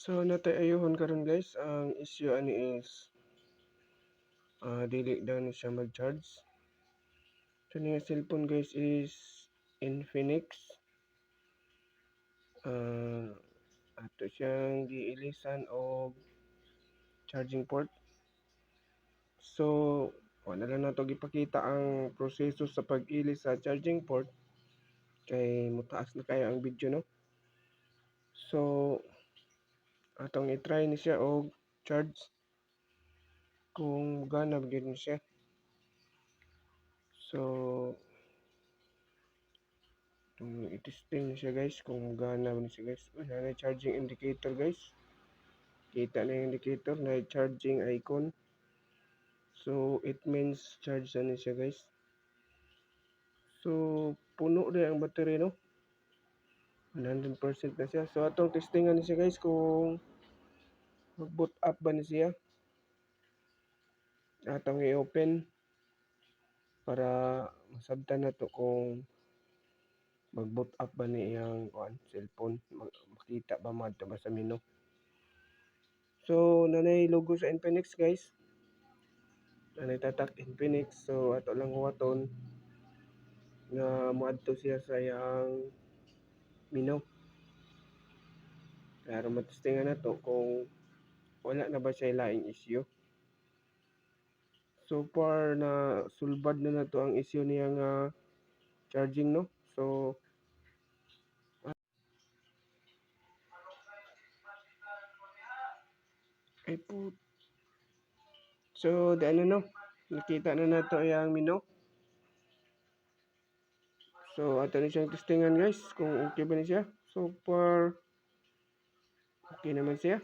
So natay ayuhon karon guys, ang issue ani is dili daw ni siya mag-charge. So nga cellphone guys is Infinix. Ato siyang giilisan og charging port. So wala lang nato gipakita ang proseso sa pag-ilis sa charging port kay mutaas na kayo ang video, no. So atong i-try ni siya og charge kung gana gyud ni siya. So i-testing ni siya guys kung gana ni siya guys. Na charging indicator guys. Kita na yung indicator na charging icon. So it means charge na ni siya guys. So puno rin ang battery, no. 100% na siya. So atong testingan ni siya guys kung mag-boot up ba ni siya. Atong i-open para masabtan na to kung mag-boot up ba ni iyang cellphone. Makita ba madto ba sa menu. So nanay logo sa Infinix guys. Nanay tatak Infinix. So ato lang huwaton nga moadto siya sa iyang menu. Para matestingan na to kung wala na ba siya laing issue. So far na sulbad na to ang issue niya nga charging, no. So ay po. So ano, no, nakita na nato ang menu. So ato na siyang testingan guys kung okay ba ni siya. So far okay naman siya.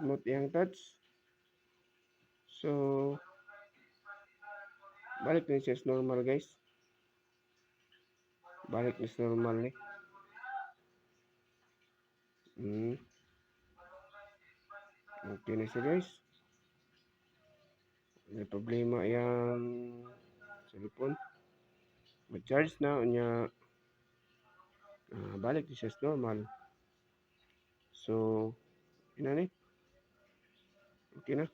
Smooth yang touch. So balik na siya normal guys. Balik na sa normal ni. Okay na siya guys. May problema yung cellphone. Mag-charge na niya. Balik na siya normal. So, yun na ni. Okay na.